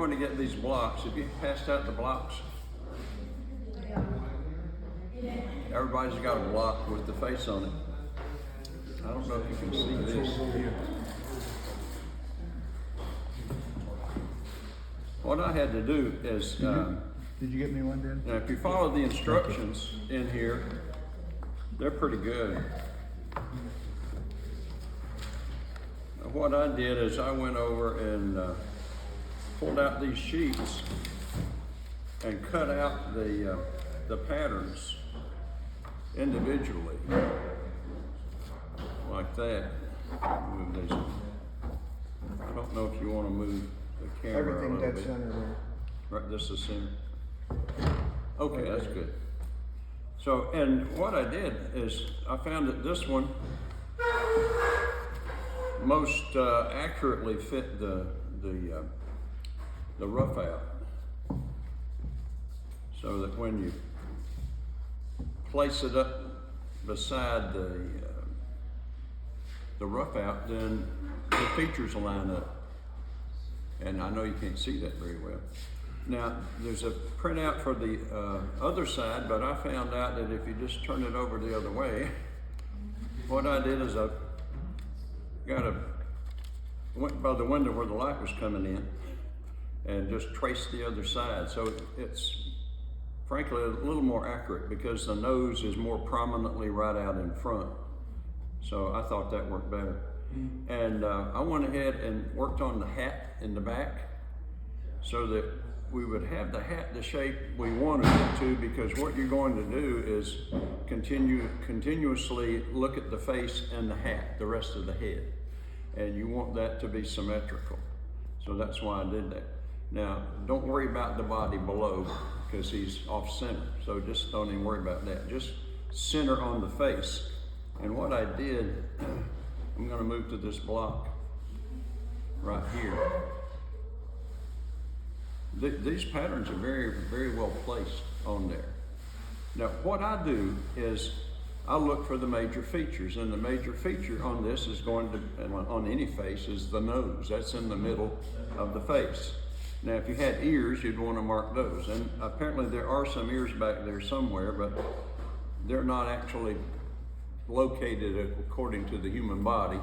going to get these blocks, if you passed out the blocks, everybody's got a block with the face on it. I don't know if you can see this. What I had to do is, did you get me one, Dan? now if you follow the instructions in here, they're pretty good. What I did is I went over and pulled out these sheets and cut out the patterns individually, like that. Move this. I don't know if you want to move the camera Everything a little dead bit. center there. Right, this is center. Okay, that's good. So, and what I did is I found that this one most accurately fit the rough out, so that when you place it up beside the rough out, then the features line up. And I know you can't see that very well. Now, there's a printout for the other side, but I found out that if you just turn it over the other way, what I did is I went by the window where the light was coming in and just traced the other side. So it's frankly a little more accurate because the nose is more prominently right out in front. So I thought that worked better. And I went ahead and worked on the hat in the back so that we would have the hat the shape we wanted it to, because what you're going to do is continuously look at the face and the hat, the rest of the head. And you want that to be symmetrical. So that's why I did that. Now, don't worry about the body below because he's off center. So just don't even worry about that. Just center on the face. And what I did, I'm gonna move to this block right here. These patterns are very, very well placed on there. Now, what I do is I look for the major features, and the major feature on this is going to, on any face, is the nose. That's in the middle of the face. Now, if you had ears, you'd want to mark those. And apparently there are some ears back there somewhere, but they're not actually located according to the human body.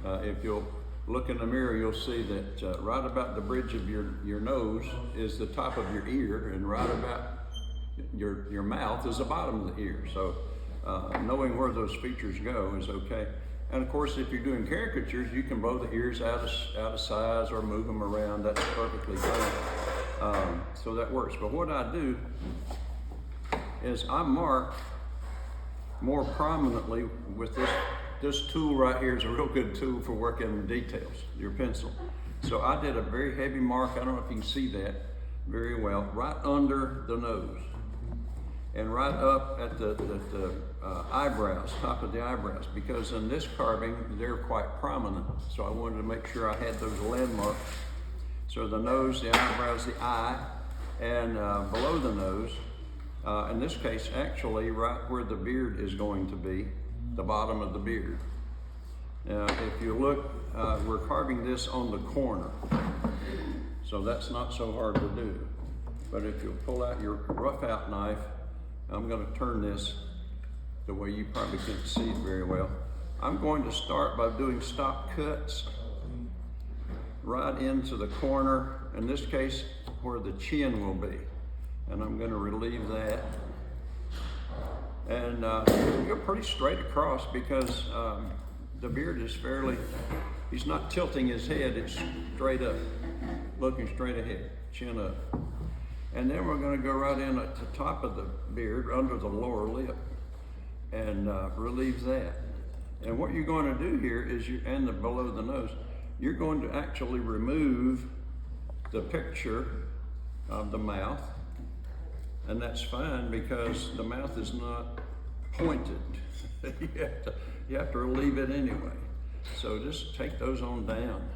If you'll look in the mirror, you'll see that right about the bridge of your nose is the top of your ear, and right about your mouth is the bottom of the ear. So knowing where those features go is okay. And of course, if you're doing caricatures, you can blow the ears out of size or move them around. That's perfectly fine. So that works. But what I do is I mark more prominently with this tool right here. Is a real good tool for working the details, your pencil. So I did a very heavy mark. I don't know if you can see that very well, right under the nose and right up at the eyebrows, top of the eyebrows, because in this carving, they're quite prominent. So I wanted to make sure I had those landmarks. So the nose, the eyebrows, the eye, and below the nose, in this case, actually right where the beard is going to be, the bottom of the beard. Now, if you look, we're carving this on the corner, so that's not so hard to do. But if you'll pull out your rough out knife, I'm going to turn this the way you probably can't see it very well. I'm going to start by doing stop cuts right into the corner, in this case, where the chin will be. And I'm going to relieve that. And go pretty straight across because the beard is fairly, he's not tilting his head, it's straight up, looking straight ahead, chin up. And then we're going to go right in at the top of the beard, under the lower lip, and relieve that. And what you're going to do here is, and below the nose, you're going to actually remove the picture of the mouth. And that's fine because the mouth is not pointed. you have to relieve it anyway. So just take those on down.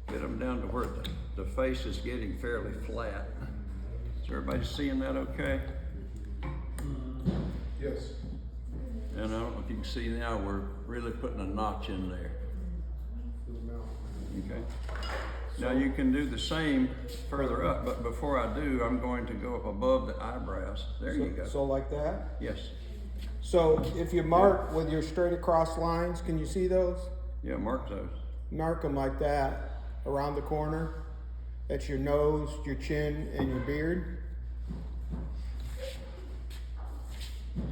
Get them down to where the face is getting fairly flat. Is everybody seeing that okay? Yes. And I don't know if you can see now, we're really putting a notch in there. Okay? Now you can do the same further up, but before I do, I'm going to go up above the eyebrows. There you go. So like that? Yes. So if you mark with your straight across lines, can you see those? Yeah, mark those. Mark them like that around the corner. That's your nose, your chin, and your beard.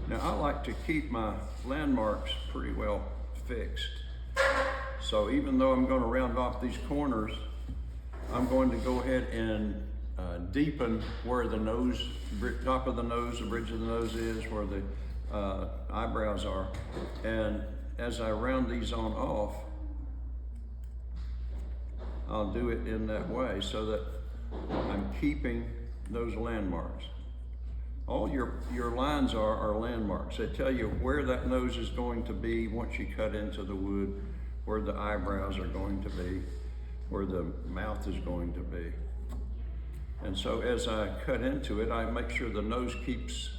Now I like to keep my landmarks pretty well fixed. So even though I'm going to round off these corners, I'm going to go ahead and deepen where the nose, top of the nose, the bridge of the nose is, where the eyebrows are. And as I round these on off, I'll do it in that way so that I'm keeping those landmarks. All your lines are landmarks. They tell you where that nose is going to be once you cut into the wood, where the eyebrows are going to be, where the mouth is going to be. And so as I cut into it, I make sure the nose keeps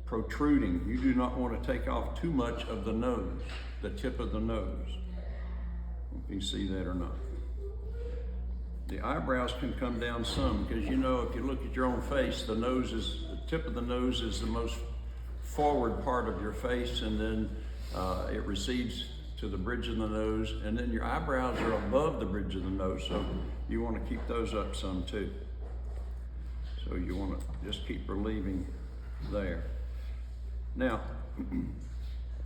protruding. You do not want to take off too much of the nose, the tip of the nose. If you see that or not. The eyebrows can come down some because you know if you look at your own face, the tip of the nose is the most forward part of your face, and then it recedes to the bridge of the nose, and then your eyebrows are above the bridge of the nose, so you want to keep those up some too. So you want to just keep relieving there. Now,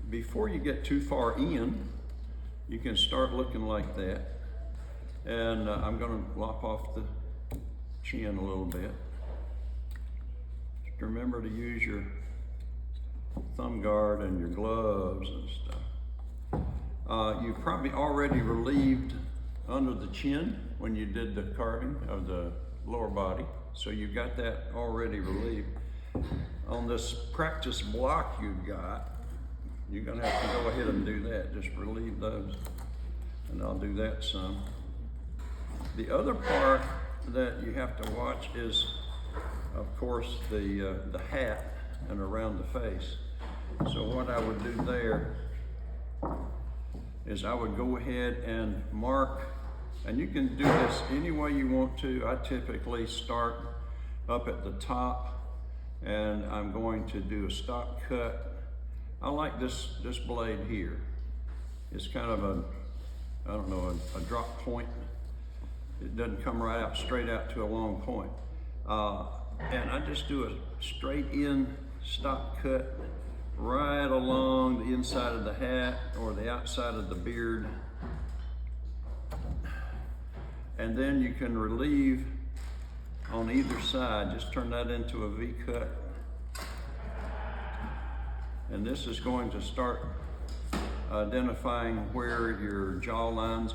before you get too far in, you can start looking like that. And I'm going to lop off the chin a little bit. Just remember to use your thumb guard and your gloves and stuff. You've probably already relieved under the chin when you did the carving of the lower body. So you've got that already relieved. On this practice block you've got, you're going to have to go ahead and do that. Just relieve those. And I'll do that some. The other part that you have to watch is, of course, the hat and around the face. So what I would do there is I would go ahead and mark, and you can do this any way you want to. I typically start up at the top, and I'm going to do a stop cut. I like this blade here. It's kind of a drop point. It doesn't come right out, straight out to a long point. And I just do a straight in stop cut right along the inside of the hat or the outside of the beard. And then you can relieve on either side. Just turn that into a V cut. And this is going to start identifying where your jawline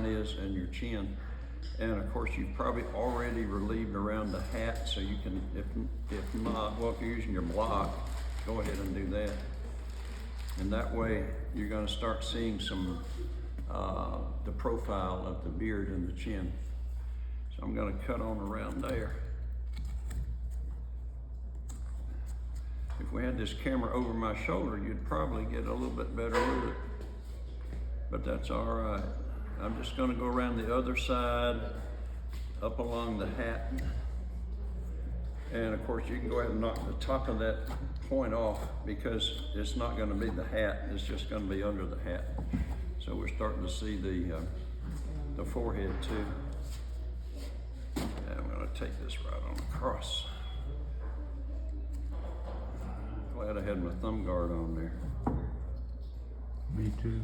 is and your chin. And of course you've probably already relieved around the hat, so you can, if not, well, if you're using your block, go ahead and do that. And that way you're going to start seeing some the profile of the beard and the chin. So I'm going to cut on around there. If we had this camera over my shoulder, you'd probably get a little bit better with it, but that's all right. I'm just going to go around the other side, up along the hat. And of course, you can go ahead and knock the top of that point off because it's not going to be the hat, it's just going to be under the hat. So we're starting to see the forehead too. And I'm going to take this right on across. Glad I had my thumb guard on there. Me too.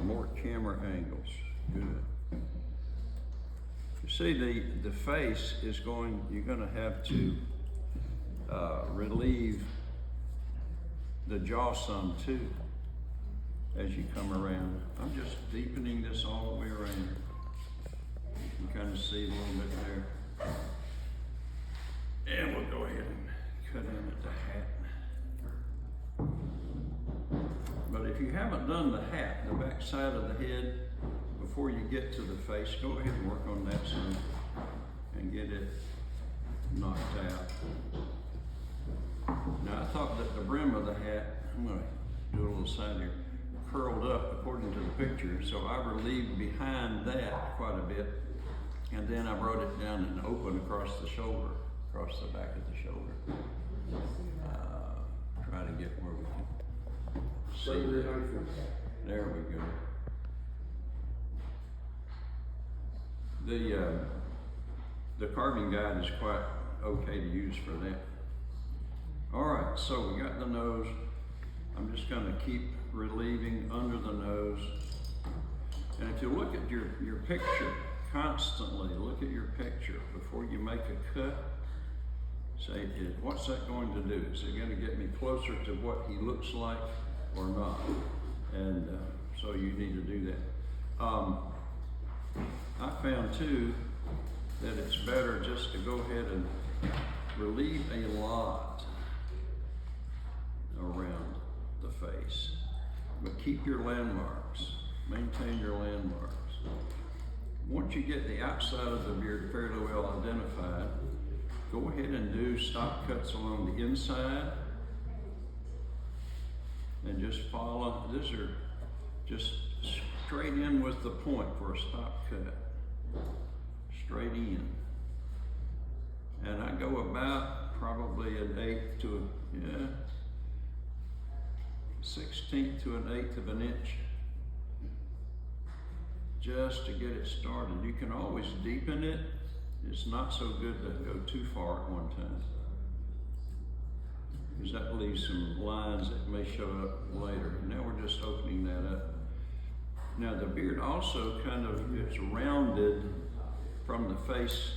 More camera angles, good. You see the face is you're gonna have to relieve the jaw some too as you come around. I'm just deepening this all the way around. You can kind of see a little bit there. And we'll go ahead and cut in at the hat. But if you haven't done the hat, the back side of the head, before you get to the face, go ahead and work on that some and get it knocked out. Now I thought that the brim of the hat, I'm gonna do a little side here, curled up according to the picture, so I relieved behind that quite a bit, and then I brought it down and open across the shoulder, across the back of the shoulder. Try to get where we can see that. There we go. The carving guide is quite okay to use for that. All right, so we got the nose. I'm just going to keep relieving under the nose. And if you look at your picture constantly, look at your picture before you make a cut. Say, what's that going to do? Is it going to get me closer to what he looks like or not? And so you need to do that. I found too that it's better just to go ahead and relieve a lot around the face, but keep your landmarks, maintain your landmarks. Once you get the outside of the beard fairly well identified, go ahead and do stop cuts along the inside and just follow. These are just straight in with the point for a stop cut. Straight in. And I go about probably an 1/8 to 1/16 to an 1/8 of an inch just to get it started. You can always deepen it. It's not so good to go too far at one time, because that leaves some lines that may show up later. Now we're just opening that up. Now the beard also kind of gets rounded from the face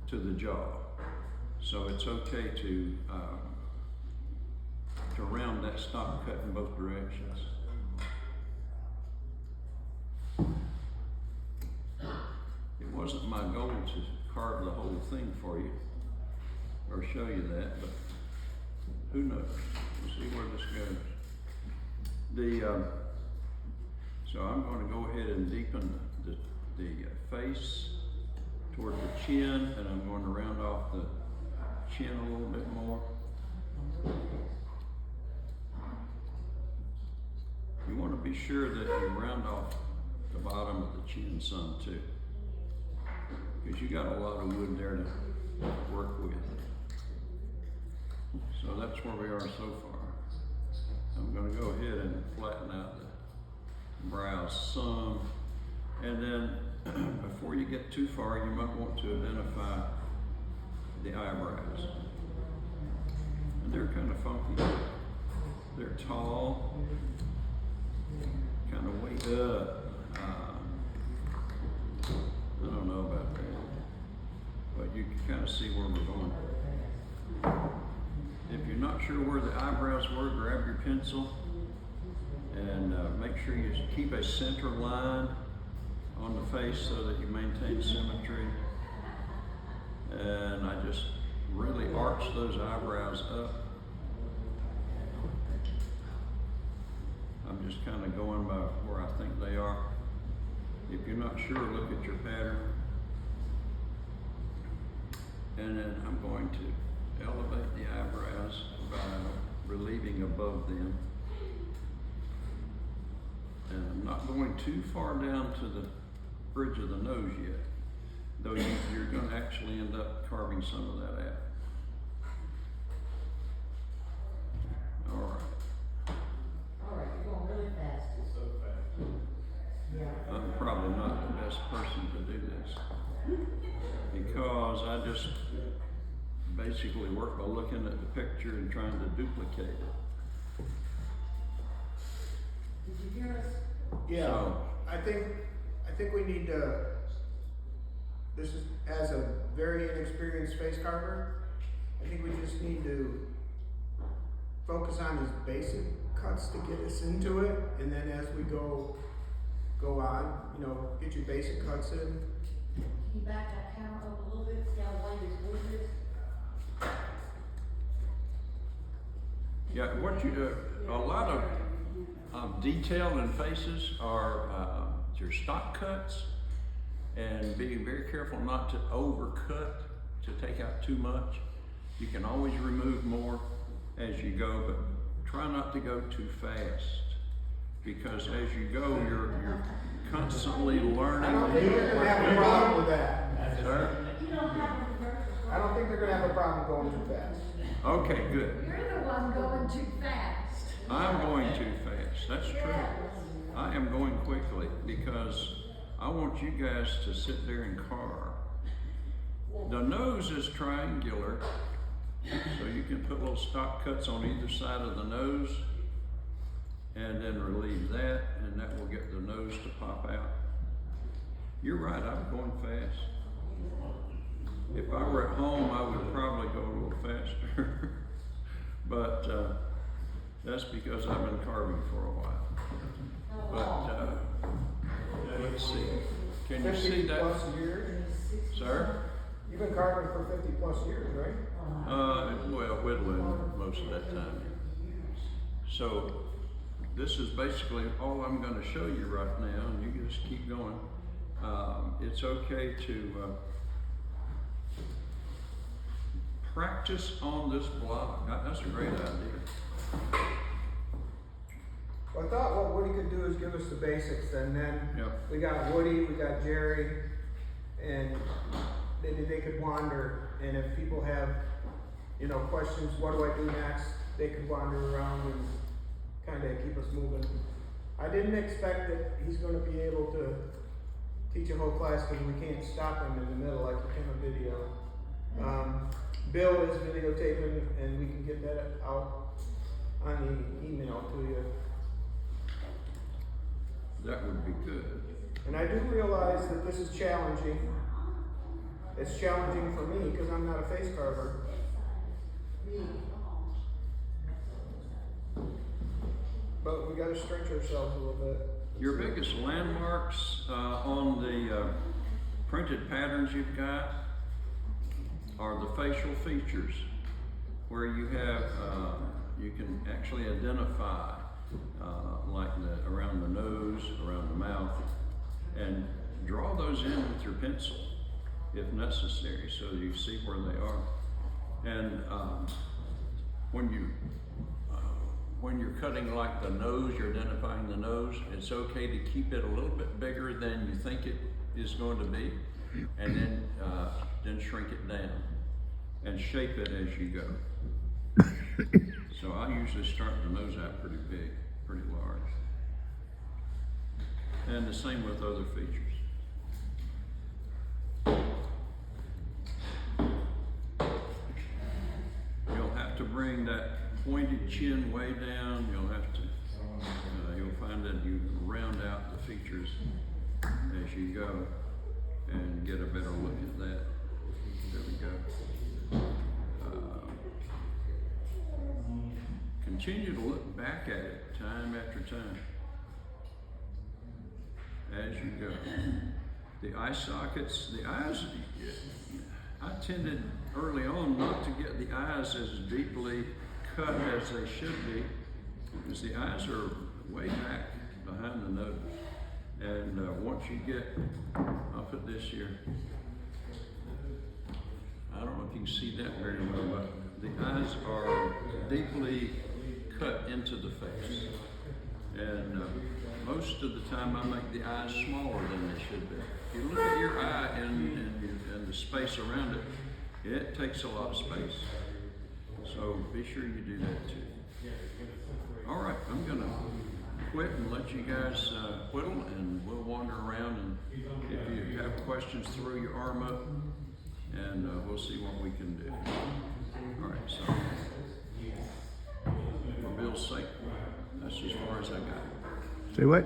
to the jaw, so it's okay to round that stop cut in both directions. It wasn't my goal to carve the whole thing for you or show you that, but who knows? We'll see where this goes. So I'm going to go ahead and deepen the face toward the chin, and I'm going to round off the chin a little bit more. You want to be sure that you round off the bottom of the chin some too, because you got a lot of wood there to work with. So that's where we are so far. I'm going to go ahead and flatten out the brows some, and then before you get too far, you might want to identify the eyebrows. And they're kind of funky. They're tall, kind of way up. I don't know about that, but you can kind of see where we're going. If you're not sure where the eyebrows were, grab your pencil and make sure you keep a center line on the face so that you maintain symmetry. And I just really arch those eyebrows up. I'm just kind of going by where I think they are. If you're not sure, look at your pattern. And then I'm going to elevate the eyebrows by relieving above them. And I'm not going too far down to the bridge of the nose yet, though you're going to actually end up carving some of that out. All right. All right, you're going really fast. So fast. Yeah. I'm probably not the best person to do this, because I just basically work by looking at the picture and trying to duplicate it. Did you hear us? Yeah, So- I think we need to, this is, as a very inexperienced face carver, I think we just need to focus on his basic cuts to get us into it, and then as we go on, you know, get your basic cuts in. Can you back that camera up a little bit, see how wide his wood is? Yeah, what you do, a lot of detail in faces are your stock cuts, and being very careful not to overcut, to take out too much. You can always remove more as you go, but try not to go too fast. because as you go, you're constantly I don't learning. think they're gonna have a problem with that. Sir? You don't have a reverse. I don't think they're gonna have a problem going too fast. Okay, good. You're the one going too fast. I'm going too fast, that's true. I am going quickly because I want you guys to sit there and carve. The nose is triangular, so you can put little stop cuts on either side of the nose and then relieve that, and that will get the nose to pop out. You're right, I'm going fast. If I were at home, I would probably go a little faster. But that's because I've been carving for a while. But let's see. Can you see 50 that? plus years? Sir? You've been carving for 50 plus years, right? Well, whittling most of that time. So this is basically all I'm going to show you right now, and you just keep going. It's okay to practice on this block. That's a great idea. Well, I thought what Woody could do is give us the basics, and then Yep. we got Woody, we got Jerry, and maybe they could wander, and if people have, you know, questions, what do I do next, they could wander around and kinda keep us moving. I didn't expect that he's gonna be able to teach a whole class, because we can't stop him in the middle like you can a video. Bill is videotaping, and we can get that out on the email to you. That would be good. And I do realize that this is challenging. It's challenging for me because I'm not a face carver. But we gotta stretch ourselves a little bit. Your biggest landmarks on the printed patterns you've got are the facial features, where you have, you can actually identify like around the nose, around the mouth, and draw those in with your pencil if necessary, so you see where they are. And when you're cutting like the nose, you're identifying the nose, it's okay to keep it a little bit bigger than you think it is going to be, and then shrink it down and shape it as you go. So I usually start the nose out pretty big, pretty large. And the same with other features. You'll have to bring that pointed chin way down. You'll have to, you'll find that you round out the features as you go and get a better look at that. There we go. Continue to look back at it time after time as you go. The eye sockets, the eyes, I tended early on not to get the eyes as deeply cut as they should be, because the eyes are way back behind the nose. And once you get, I'll put this here. I don't know if you can see that very well, but the eyes are deeply cut into the face. And most of the time I make the eyes smaller than they should be. If you look at your eye and the space around it, it takes a lot of space. So be sure you do that too. All right, I'm gonna quit and let you guys whittle, and we'll wander around, and if you have questions, throw your arm up, and we'll see what we can do. All right, so for Bill's sake, that's as far as I got. Say what?